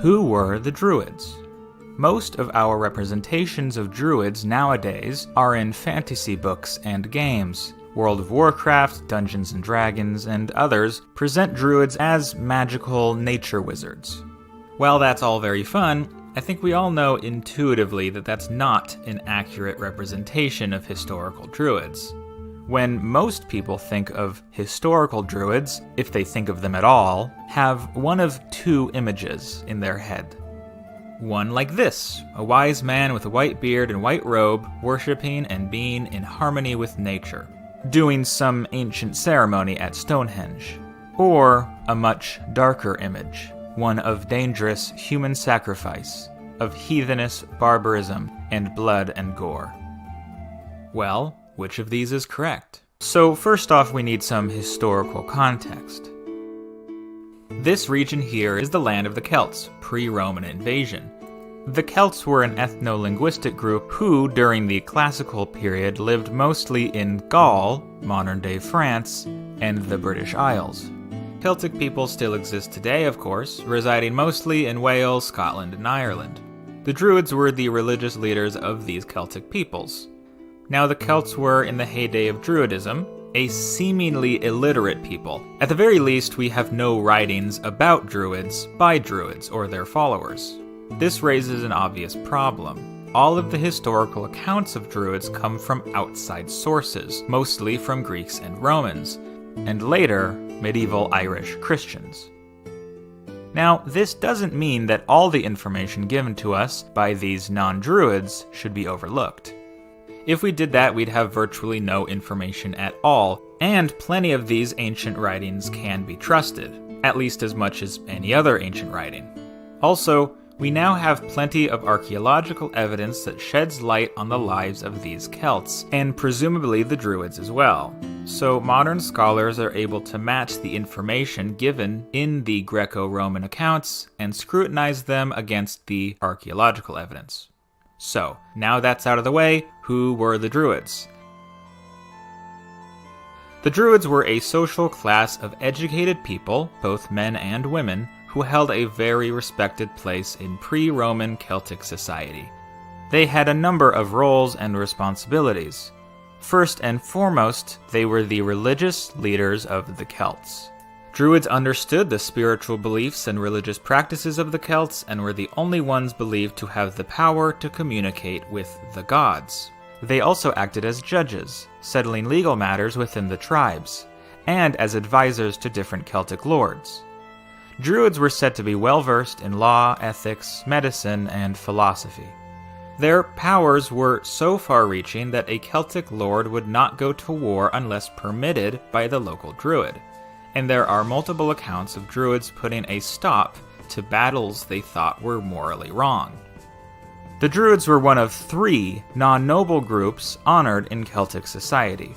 Who were the druids? Most of our representations of druids nowadays are in fantasy books and games. World of Warcraft, Dungeons & Dragons, and others present druids as magical nature wizards. While that's all very fun, I think we all know intuitively that that's not an accurate representation of historical druids. When most people think of historical druids, if they think of them at all, have one of two images in their head. One like this, a wise man with a white beard and white robe, worshipping and being in harmony with nature, doing some ancient ceremony at Stonehenge. Or a much darker image, one of dangerous human sacrifice, of heathenish barbarism and blood and gore. Well, which of these is correct? So first off, we need some historical context. This region here is the land of the Celts, pre-Roman invasion. The Celts were an ethno-linguistic group who, during the classical period, lived mostly in Gaul, modern-day France, and the British Isles. Celtic people still exist today, of course, residing mostly in Wales, Scotland, and Ireland. The Druids were the religious leaders of these Celtic peoples. Now, the Celts were, in the heyday of Druidism, a seemingly illiterate people. At the very least, we have no writings about Druids by Druids or their followers. This raises an obvious problem. All of the historical accounts of Druids come from outside sources, mostly from Greeks and Romans, and later, medieval Irish Christians. Now, this doesn't mean that all the information given to us by these non-Druids should be overlooked. If we did that, we'd have virtually no information at all, and plenty of these ancient writings can be trusted, at least as much as any other ancient writing. Also, we now have plenty of archaeological evidence that sheds light on the lives of these Celts, and presumably the Druids as well. So modern scholars are able to match the information given in the Greco-Roman accounts and scrutinize them against the archaeological evidence. So, now that's out of the way, who were the Druids? The Druids were a social class of educated people, both men and women, who held a very respected place in pre-Roman Celtic society. They had a number of roles and responsibilities. First and foremost, they were the religious leaders of the Celts. Druids understood the spiritual beliefs and religious practices of the Celts and were the only ones believed to have the power to communicate with the gods. They also acted as judges, settling legal matters within the tribes, and as advisors to different Celtic lords. Druids were said to be well-versed in law, ethics, medicine, and philosophy. Their powers were so far-reaching that a Celtic lord would not go to war unless permitted by the local druid, and there are multiple accounts of Druids putting a stop to battles they thought were morally wrong. The Druids were one of 3 non-noble groups honored in Celtic society.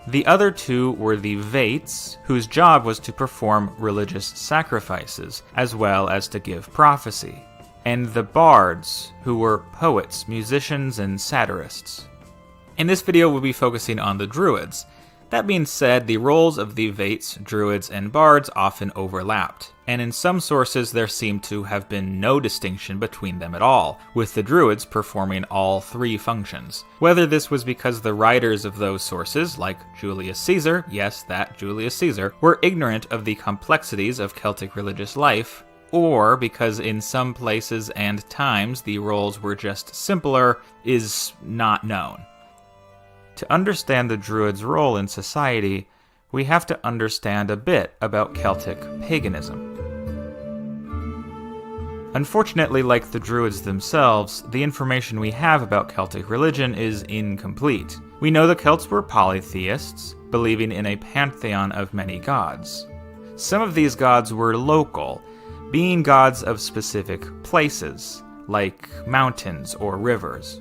The other 2 were the Vates, whose job was to perform religious sacrifices, as well as to give prophecy, and the Bards, who were poets, musicians, and satirists. In this video, we'll be focusing on the Druids. That being said, the roles of the Vates, Druids, and Bards often overlapped, and in some sources there seemed to have been no distinction between them at all, with the Druids performing all 3 functions. Whether this was because the writers of those sources, like Julius Caesar, yes, that Julius Caesar, were ignorant of the complexities of Celtic religious life, or because in some places and times the roles were just simpler, is not known. To understand the Druids' role in society, we have to understand a bit about Celtic paganism. Unfortunately, like the Druids themselves, the information we have about Celtic religion is incomplete. We know the Celts were polytheists, believing in a pantheon of many gods. Some of these gods were local, being gods of specific places, like mountains or rivers.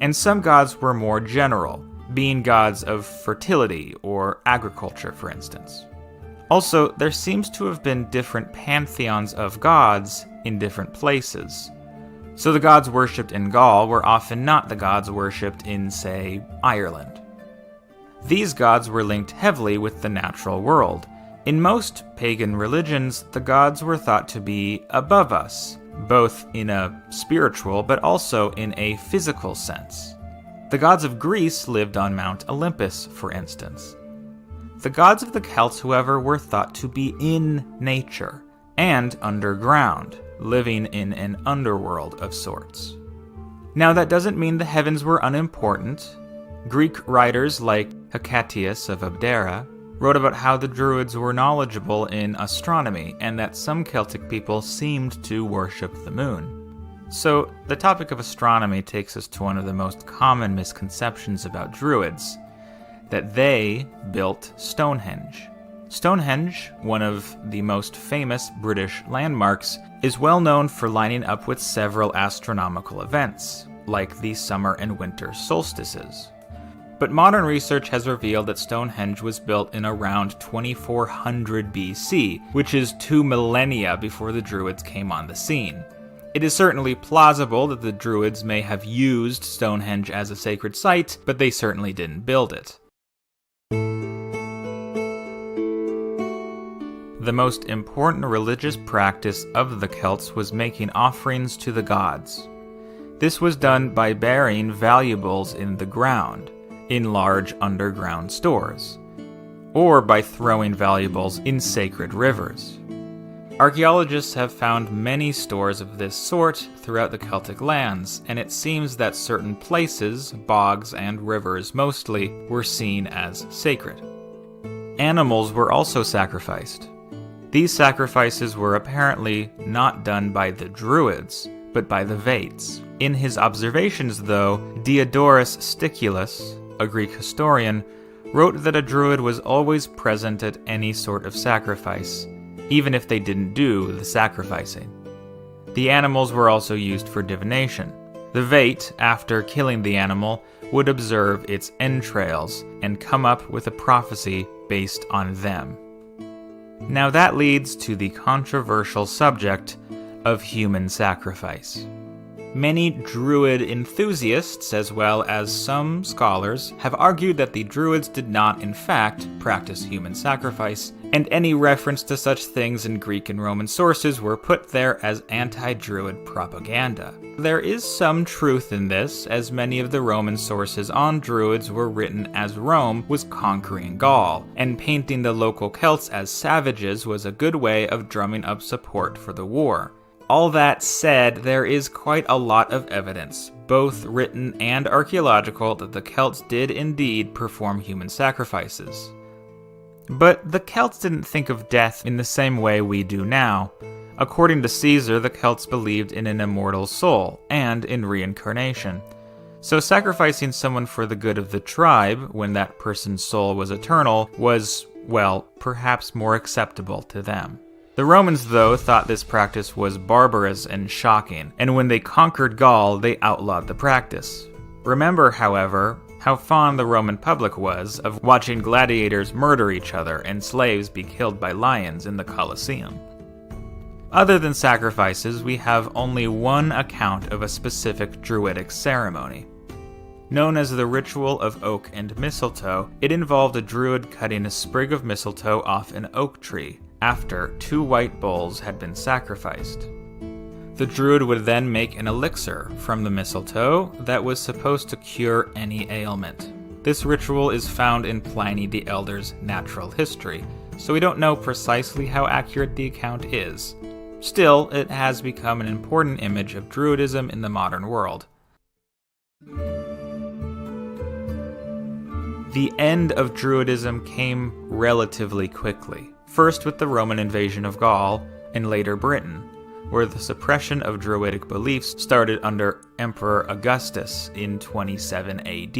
And some gods were more general, being gods of fertility or agriculture, for instance. Also, there seems to have been different pantheons of gods in different places. So the gods worshipped in Gaul were often not the gods worshipped in, say, Ireland. These gods were linked heavily with the natural world. In most pagan religions, the gods were thought to be above us, both in a spiritual but also in a physical sense. The gods of Greece lived on Mount Olympus, for instance. The gods of the Celts, however, were thought to be in nature and underground, living in an underworld of sorts. Now, that doesn't mean the heavens were unimportant. Greek writers like Hecataeus of Abdera wrote about how the Druids were knowledgeable in astronomy and that some Celtic people seemed to worship the moon. So, the topic of astronomy takes us to one of the most common misconceptions about Druids, that they built Stonehenge. Stonehenge, one of the most famous British landmarks, is well known for lining up with several astronomical events, like the summer and winter solstices. But modern research has revealed that Stonehenge was built in around 2400 BC, which is 2 millennia before the Druids came on the scene. It is certainly plausible that the Druids may have used Stonehenge as a sacred site, but they certainly didn't build it. The most important religious practice of the Celts was making offerings to the gods. This was done by burying valuables in the ground, in large underground stores, or by throwing valuables in sacred rivers. Archaeologists have found many stores of this sort throughout the Celtic lands, and it seems that certain places, bogs and rivers mostly, were seen as sacred. Animals were also sacrificed. These sacrifices were apparently not done by the Druids, but by the Vates. In his observations, though, Diodorus Siculus, a Greek historian, wrote that a Druid was always present at any sort of sacrifice, even if they didn't do the sacrificing. The animals were also used for divination. The Vate, after killing the animal, would observe its entrails and come up with a prophecy based on them. Now that leads to the controversial subject of human sacrifice. Many Druid enthusiasts, as well as some scholars, have argued that the Druids did not, in fact, practice human sacrifice, and any reference to such things in Greek and Roman sources were put there as anti-Druid propaganda. There is some truth in this, as many of the Roman sources on Druids were written as Rome was conquering Gaul, and painting the local Celts as savages was a good way of drumming up support for the war. All that said, there is quite a lot of evidence, both written and archaeological, that the Celts did indeed perform human sacrifices. But the Celts didn't think of death in the same way we do now. According to Caesar, the Celts believed in an immortal soul and in reincarnation. So sacrificing someone for the good of the tribe, when that person's soul was eternal, was, well, perhaps more acceptable to them. The Romans, though, thought this practice was barbarous and shocking, and when they conquered Gaul, they outlawed the practice. Remember, however, how fond the Roman public was of watching gladiators murder each other and slaves be killed by lions in the Colosseum. Other than sacrifices, we have only one account of a specific Druidic ceremony. Known as the Ritual of Oak and Mistletoe, it involved a Druid cutting a sprig of mistletoe off an oak tree after 2 white bulls had been sacrificed. The Druid would then make an elixir from the mistletoe that was supposed to cure any ailment. This ritual is found in Pliny the Elder's Natural History, so we don't know precisely how accurate the account is. Still, it has become an important image of Druidism in the modern world. The end of Druidism came relatively quickly, first with the Roman invasion of Gaul, and later Britain, where the suppression of Druidic beliefs started under Emperor Augustus in 27 AD.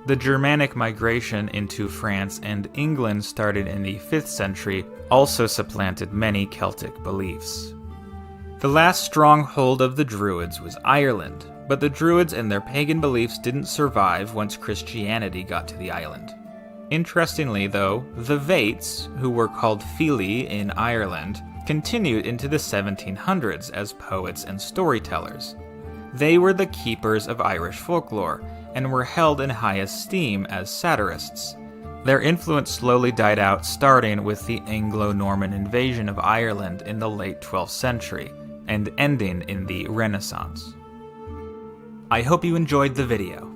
The Germanic migration into France and England started in the 5th century, also supplanted many Celtic beliefs. The last stronghold of the Druids was Ireland, but the Druids and their pagan beliefs didn't survive once Christianity got to the island. Interestingly, though, the Vates, who were called Fili in Ireland, continued into the 1700s as poets and storytellers. They were the keepers of Irish folklore, and were held in high esteem as satirists. Their influence slowly died out, starting with the Anglo-Norman invasion of Ireland in the late 12th century, and ending in the Renaissance. I hope you enjoyed the video.